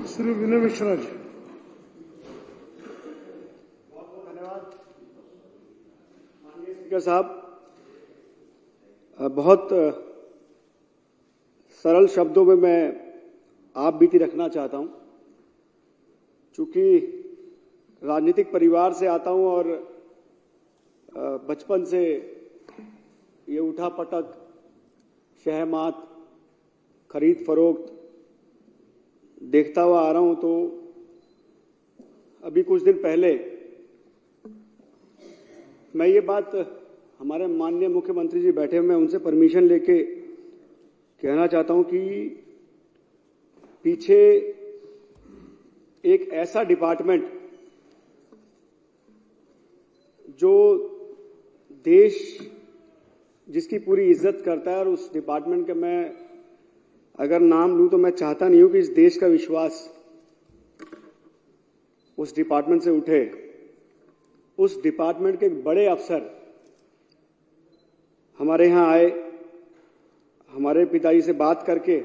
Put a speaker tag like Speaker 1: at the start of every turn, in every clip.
Speaker 1: श्री विनय मिश्रा जी।
Speaker 2: धन्यवाद माननीय स्पीकर साहब। बहुत सरल शब्दों में मैं आप बीती रखना चाहता हूं। चूंकि राजनीतिक परिवार से आता हूं और बचपन से ये उठापटक, शहमात, खरीद फरोख्त देखता हुआ आ रहा हूं, तो अभी कुछ दिन पहले मैं ये बात हमारे माननीय मुख्यमंत्री जी बैठे हुए, मैं उनसे परमिशन लेके कहना चाहता हूं कि पीछे एक ऐसा डिपार्टमेंट जो देश जिसकी पूरी इज्जत करता है, और उस डिपार्टमेंट के मैं अगर नाम लूं तो मैं चाहता नहीं हूं कि इस देश का विश्वास उस डिपार्टमेंट से उठे। उस डिपार्टमेंट के एक बड़े अफसर हमारे यहां आए, हमारे पिताजी से बात करके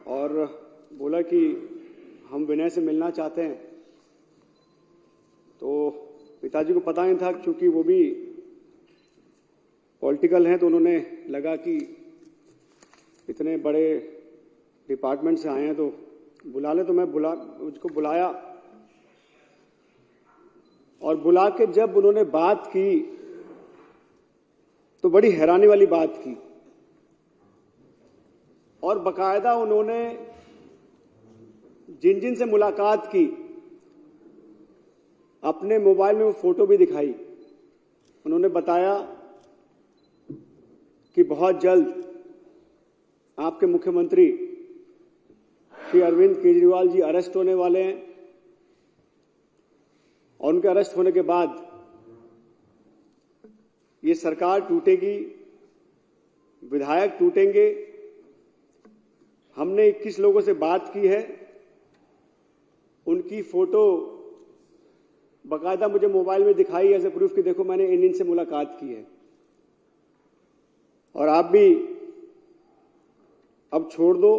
Speaker 2: और बोला कि हम विनय से मिलना चाहते हैं। तो पिताजी को पता नहीं था, क्योंकि वो भी पॉलिटिकल हैं, तो उन्होंने लगा कि इतने बड़े डिपार्टमेंट से आए हैं तो बुला ले। तो मैं उसको बुलाया, और बुला के जब उन्होंने बात की तो बड़ी हैरानी वाली बात की, और बकायदा उन्होंने जिन जिन से मुलाकात की अपने मोबाइल में वो फोटो भी दिखाई। उन्होंने बताया कि बहुत जल्द आपके मुख्यमंत्री श्री अरविंद केजरीवाल जी अरेस्ट होने वाले हैं, और उनके अरेस्ट होने के बाद ये सरकार टूटेगी, विधायक टूटेंगे। हमने 21 लोगों से बात की है, उनकी फोटो बकायदा मुझे मोबाइल में दिखाई एज ए प्रूफ कि देखो मैंने इन से मुलाकात की है, और आप भी अब छोड़ दो,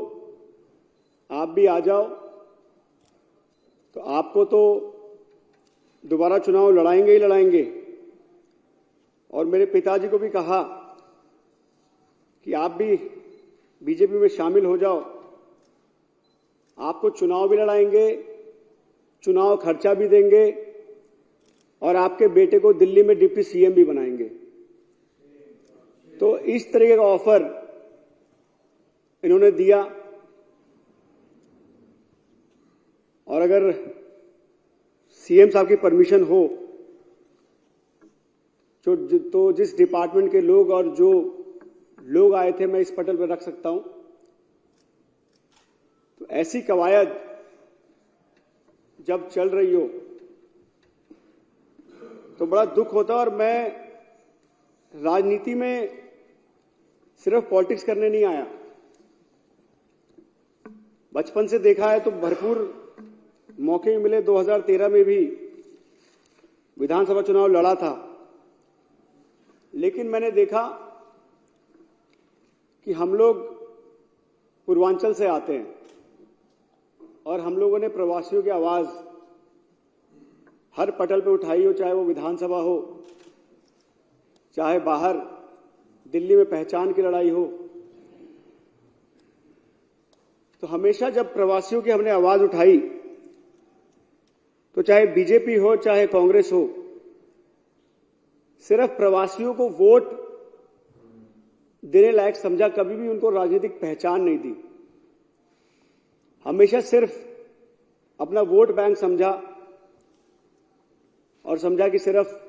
Speaker 2: आप भी आ जाओ। तो आपको तो दोबारा चुनाव लड़ाएंगे ही लड़ाएंगे। और मेरे पिताजी को भी कहा कि आप भी बीजेपी में शामिल हो जाओ, आपको चुनाव भी लड़ाएंगे, चुनाव खर्चा भी देंगे, और आपके बेटे को दिल्ली में डिप्टी सीएम भी बनाएंगे। तो इस तरीके का ऑफर इन्होंने दिया। और अगर सीएम साहब की परमिशन हो तो जिस डिपार्टमेंट के लोग और जो लोग आए थे मैं इस पटल पर रख सकता हूं। तो ऐसी कवायद जब चल रही हो तो बड़ा दुख होता है। और मैं राजनीति में सिर्फ पॉलिटिक्स करने नहीं आया, बचपन से देखा है तो भरपूर मौके मिले। 2013 में भी विधानसभा चुनाव लड़ा था, लेकिन मैंने देखा कि हम लोग पूर्वांचल से आते हैं, और हम लोगों ने प्रवासियों की आवाज हर पटल पे उठाई हो, चाहे वो विधानसभा हो, चाहे बाहर दिल्ली में पहचान की लड़ाई हो। तो हमेशा जब प्रवासियों की हमने आवाज उठाई, तो चाहे बीजेपी हो चाहे कांग्रेस हो, सिर्फ प्रवासियों को वोट देने लायक समझा, कभी भी उनको राजनीतिक पहचान नहीं दी। हमेशा सिर्फ अपना वोट बैंक समझा, और समझा कि सिर्फ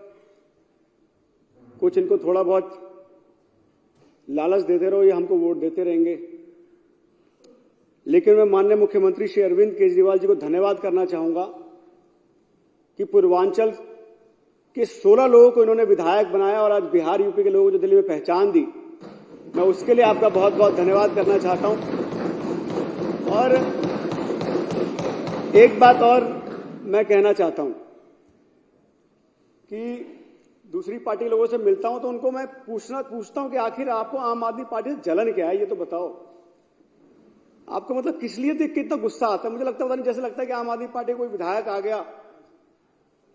Speaker 2: कुछ इनको थोड़ा बहुत लालच देते रहो, ये हमको वोट देते रहेंगे। लेकिन मैं माननीय मुख्यमंत्री श्री अरविंद केजरीवाल जी को धन्यवाद करना चाहूंगा कि पूर्वांचल के 16 लोगों को इन्होंने विधायक बनाया, और आज बिहार यूपी के लोगों को जो दिल्ली में पहचान दी, मैं उसके लिए आपका बहुत बहुत धन्यवाद करना चाहता हूं। और एक बात और मैं कहना चाहता हूं कि दूसरी पार्टी लोगों से मिलता हूं तो उनको मैं पूछता हूं कि आखिर आपको आम आदमी पार्टी से जलन क्या है, ये तो बताओ। आपको मतलब किस लिए देख के इतना गुस्सा आता है? मुझे लगता है पता नहीं, जैसे लगता है कि आम आदमी पार्टी कोई विधायक आ गया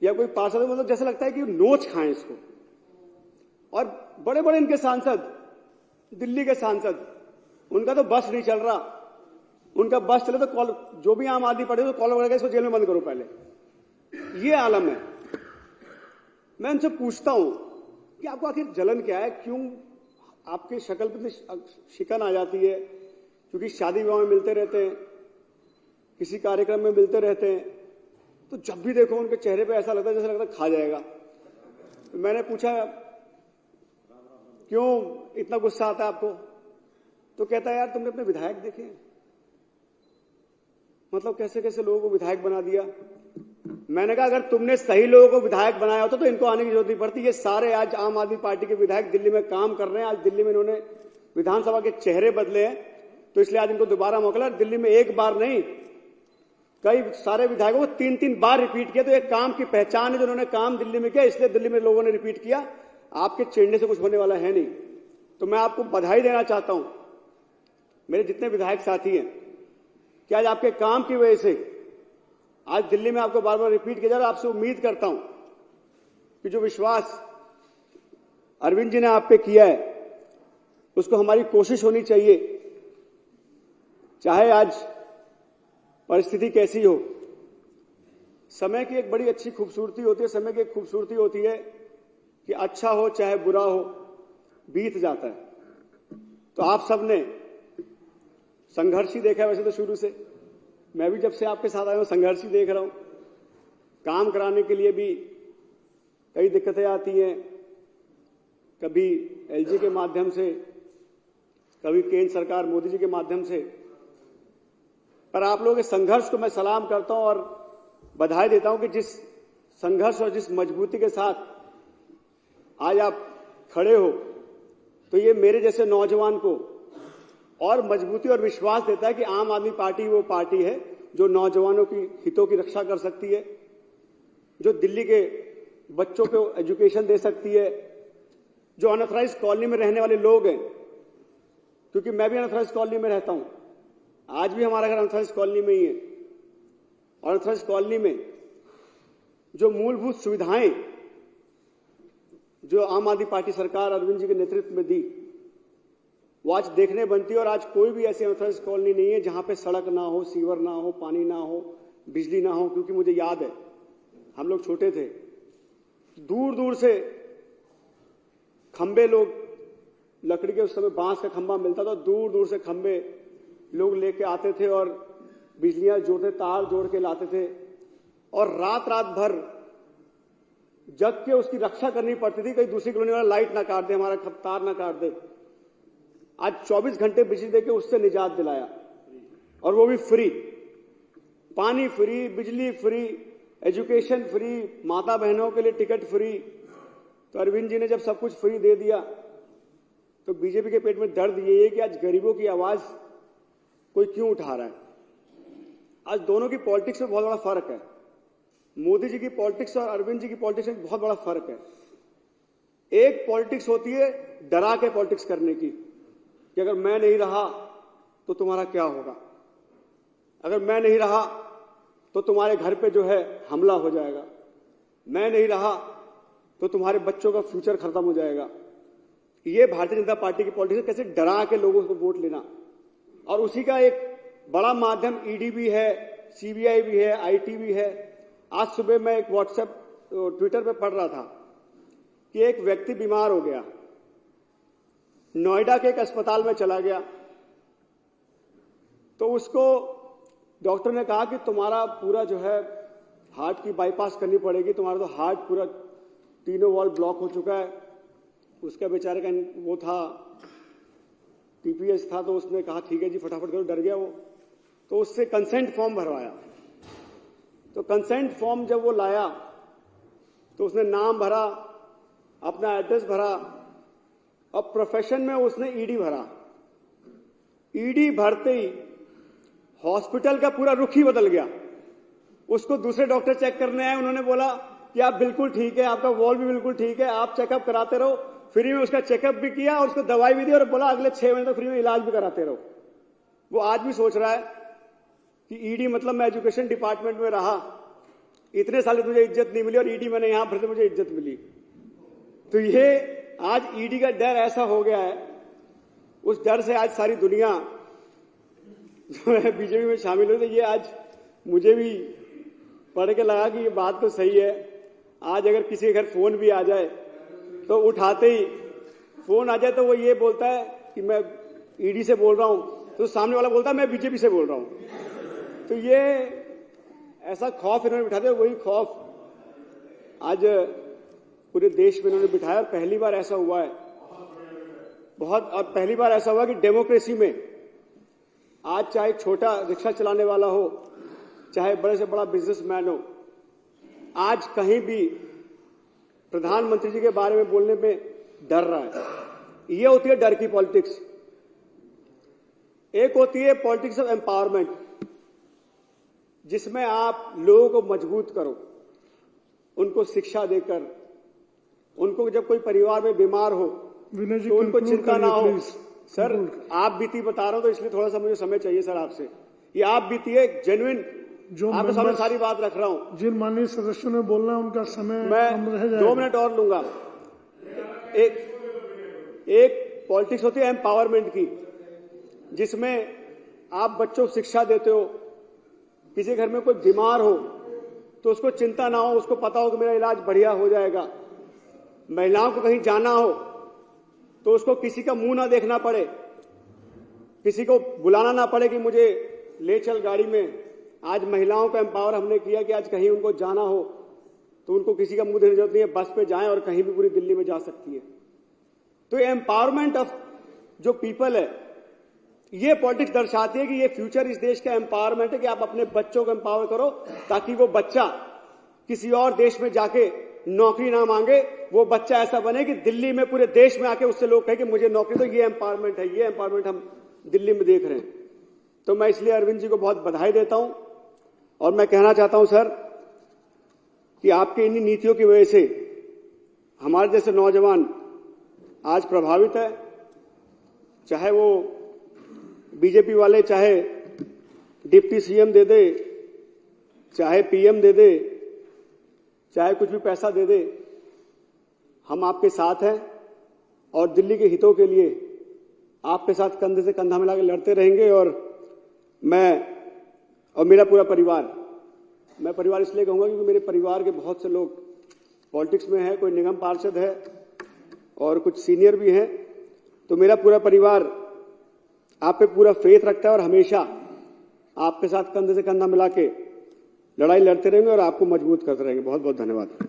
Speaker 2: या कोई पार्षद, मतलब जैसे लगता है कि नोच खाएं इसको। और बड़े बड़े इनके सांसद, दिल्ली के सांसद, उनका तो बस नहीं चल रहा। उनका बस चले तो कॉल, जो भी आम आदमी पार्टी तो कॉल वगैरह इसको जेल में बंद करो पहले। ये आलम है। मैं उनसे पूछता हूं कि आपको आखिर जलन क्या है? क्यों आपके शक्ल पे शिकन आ जाती है? क्योंकि शादी विवाह में मिलते रहते हैं, किसी कार्यक्रम में मिलते रहते हैं, तो जब भी देखो उनके चेहरे पे ऐसा लगता है जैसे लगता है खा जाएगा। तो मैंने पूछा क्यों इतना गुस्सा आता है आपको? तो कहता है यार तुमने अपने विधायक देखे, मतलब कैसे कैसे लोगों को विधायक बना दिया। मैंने कहा अगर तुमने सही लोगों को विधायक बनाया होता तो इनको आने की जरूरत नहीं पड़ती। ये सारे आज आम आदमी पार्टी के विधायक दिल्ली में काम कर रहे हैं। आज दिल्ली में इन्होंने विधानसभा के चेहरे बदले हैं, तो इसलिए आज इनको दोबारा मौका। दिल्ली में एक बार नहीं, कई सारे विधायकों को 3-3 बार रिपीट किया। तो एक काम की पहचान है जो उन्होंने काम दिल्ली में किया, इसलिए दिल्ली में लोगों ने रिपीट किया। आपके चिढ़ने से कुछ होने वाला है नहीं। तो मैं आपको बधाई देना चाहता हूं, मेरे जितने विधायक साथी हैं, कि आज आपके काम की वजह से आज दिल्ली में आपको बार बार रिपीट किया जा रहा है। आपसे उम्मीद करता हूं कि जो विश्वास अरविंद जी ने आप पे किया है उसको हमारी कोशिश होनी चाहिए, चाहे आज परिस्थिति कैसी हो। समय की एक बड़ी अच्छी खूबसूरती होती है, समय की एक खूबसूरती होती है कि अच्छा हो चाहे बुरा हो बीत जाता है। तो आप सबने संघर्ष ही देखा है वैसे तो शुरू से। मैं भी जब से आपके साथ आया हूं संघर्ष ही देख रहा हूं। काम कराने के लिए भी कई दिक्कतें आती हैं, कभी एलजी के माध्यम से, कभी केंद्र सरकार मोदी जी के माध्यम से। पर आप लोगों के संघर्ष को मैं सलाम करता हूं और बधाई देता हूं कि जिस संघर्ष और जिस मजबूती के साथ आज आप खड़े हो, तो ये मेरे जैसे नौजवान को और मजबूती और विश्वास देता है कि आम आदमी पार्टी वो पार्टी है जो नौजवानों की हितों की रक्षा कर सकती है, जो दिल्ली के बच्चों को एजुकेशन दे सकती है, जो अनऑथराइज्ड कॉलोनी में रहने वाले लोग हैं, क्योंकि मैं भी अनऑथराइज्ड कॉलोनी में रहता हूं, आज भी हमारा घर अनऑथराइज्ड कॉलोनी में ही है। और अनऑथराइज्ड कॉलोनी में जो मूलभूत सुविधाएं जो आम आदमी पार्टी सरकार अरविंद जी के नेतृत्व में दी, वो आज देखने बनती है। और आज कोई भी ऐसी अनऑथराइज्ड कॉलोनी नहीं है जहां पे सड़क ना हो, सीवर ना हो, पानी ना हो, बिजली ना हो। क्योंकि मुझे याद है हम लोग छोटे थे, दूर दूर से खंबे, लोग लकड़ी के, उस समय बांस का खंबा मिलता था, दूर दूर से खंबे लोग लेके आते थे और बिजलियां जोड़ते, तार जोड़ के लाते थे और रात रात भर जग के उसकी रक्षा करनी पड़ती थी, कहीं दूसरी कॉलोनी वाला लाइट ना काट दे, हमारा तार ना काट दे। आज 24 घंटे बिजली देके उससे निजात दिलाया, और वो भी फ्री। पानी फ्री, बिजली फ्री, एजुकेशन फ्री, माता बहनों के लिए टिकट फ्री। तो अरविंद जी ने जब सब कुछ फ्री दे दिया तो बीजेपी के पेट में दर्द ये है कि आज गरीबों की आवाज कोई क्यों उठा रहा है। आज दोनों की पॉलिटिक्स में बहुत बड़ा फर्क है। मोदी जी की पॉलिटिक्स और अरविंद जी की पॉलिटिक्स में बहुत बड़ा फर्क है। एक पॉलिटिक्स होती है डरा के पॉलिटिक्स करने की, कि अगर मैं नहीं रहा तो तुम्हारा क्या होगा, अगर मैं नहीं रहा तो तुम्हारे घर पे जो है हमला हो जाएगा, मैं नहीं रहा तो तुम्हारे बच्चों का फ्यूचर खत्म हो जाएगा। ये भारतीय जनता पार्टी की पॉलिटिक्स, कैसे डरा के लोगों को वोट लेना। और उसी का एक बड़ा माध्यम ईडी भी है, सीबीआई भी है, आईटी भी है। आज सुबह मैं एक व्हाट्सएप ट्विटर पे पढ़ रहा था कि एक व्यक्ति बीमार हो गया, नोएडा के एक अस्पताल में चला गया, तो उसको डॉक्टर ने कहा कि तुम्हारा पूरा जो है हार्ट की बाईपास करनी पड़ेगी, तुम्हारा तो हार्ट पूरा तीनों वॉल्व ब्लॉक हो चुका है। उसका बेचारे का वो था, टीपीएस था, तो उसने कहा ठीक है जी फटाफट करो, डर गया वो। तो उससे कंसेंट फॉर्म भरवाया। तो कंसेंट फॉर्म जब वो लाया तो उसने नाम भरा, अपना एड्रेस भरा, और प्रोफेशन में उसने ईडी भरा। ईडी भरते ही हॉस्पिटल का पूरा रुख ही बदल गया। उसको दूसरे डॉक्टर चेक करने आए, उन्होंने बोला कि आप बिल्कुल ठीक है, आपका वॉल भी बिल्कुल ठीक है, आप चेकअप कराते रहो। फ्री में उसका चेकअप भी किया और उसको दवाई भी दी और बोला अगले 6 महीने तक फ्री में इलाज भी कराते रहो। वो आज भी सोच रहा है कि ईडी मतलब मैं एजुकेशन डिपार्टमेंट में रहा, इतने साल मुझे इज्जत नहीं मिली और ईडी मैंने यहां फिर से मुझे इज्जत मिली। तो ये आज ईडी का डर ऐसा हो गया है, उस डर से आज सारी दुनिया जो है बीजेपी में शामिल हुई। तो ये आज मुझे भी पढ़ के लगा कि ये बात तो सही है। आज अगर किसी के घर फोन भी आ जाए तो उठाते ही फोन आ जाए तो वो ये बोलता है कि मैं ईडी से बोल रहा हूं, तो सामने वाला बोलता है मैं बीजेपी से बोल रहा हूं। तो ये ऐसा खौफ इन्होंने बिठा दिया, वही खौफ आज पूरे देश में इन्होंने बिठाया। और पहली बार ऐसा हुआ है, और पहली बार ऐसा हुआ कि डेमोक्रेसी में आज चाहे छोटा रिक्शा चलाने वाला हो, चाहे बड़े से बड़ा बिजनेसमैन हो, आज कहीं भी प्रधानमंत्री जी के बारे में बोलने में डर रहा है। ये होती है डर की पॉलिटिक्स। एक होती है पॉलिटिक्स ऑफ एम्पावरमेंट, जिसमें आप लोगों को मजबूत करो, उनको शिक्षा देकर, उनको जब कोई परिवार में बीमार हो तो उनको चिंता ना हो। सर आप बीती बता रहा हूं तो इसलिए थोड़ा सा मुझे समय चाहिए सर आपसे। ये आप बीती है जेन्युइन, आपके सामने सारी बात रख रहा हूं।
Speaker 1: जिन माननीय सदस्यों ने बोलना है उनका समय
Speaker 2: मैं 2 मिनट और लूंगा। एक पॉलिटिक्स होती है एम्पावरमेंट की, जिसमें आप बच्चों को शिक्षा देते हो। किसी घर में कोई बीमार हो तो उसको चिंता ना हो, उसको पता हो कि मेरा इलाज बढ़िया हो जाएगा। महिलाओं को कहीं जाना हो तो उसको किसी का मुंह ना देखना पड़े, किसी को बुलाना ना पड़े कि मुझे ले चल गाड़ी में। आज महिलाओं को एम्पावर हमने किया कि आज कहीं उनको जाना हो तो उनको किसी का मुंह देखने की जरूरत नहीं है, बस पे जाएं और कहीं भी पूरी दिल्ली में जा सकती है। तो ये एम्पावरमेंट ऑफ जो पीपल है, ये पॉलिटिक्स दर्शाती है कि ये फ्यूचर इस देश का एम्पावरमेंट है कि आप अपने बच्चों को एम्पावर करो ताकि वो बच्चा किसी और देश में जाके नौकरी ना मांगे। वो बच्चा ऐसा बने कि दिल्ली में पूरे देश में आके उससे लोग कहें कि मुझे नौकरी दो। ये एम्पावरमेंट है, ये एम्पावरमेंट हम दिल्ली में देख रहे हैं। तो मैं इसलिए अरविंद जी को बहुत बधाई देता हूं और मैं कहना चाहता हूं सर कि आपकी इन्हीं नीतियों की वजह से हमारे जैसे नौजवान आज प्रभावित है। चाहे वो बीजेपी वाले चाहे डिप्टी सीएम दे दे, चाहे पीएम दे दे, चाहे कुछ भी पैसा दे दे, हम आपके साथ हैं और दिल्ली के हितों के लिए आपके साथ कंधे से कंधा मिलाकर लड़ते रहेंगे। और मैं और मेरा पूरा परिवार, मैं परिवार इसलिए कहूंगा क्योंकि मेरे परिवार के बहुत से लोग पॉलिटिक्स में हैं, कोई निगम पार्षद है और कुछ सीनियर भी हैं। तो मेरा पूरा परिवार आप पे पूरा फेथ रखता है और हमेशा आपके साथ कंधे से कंधा मिला के लड़ाई लड़ते रहेंगे और आपको मजबूत करते रहेंगे। बहुत बहुत धन्यवाद।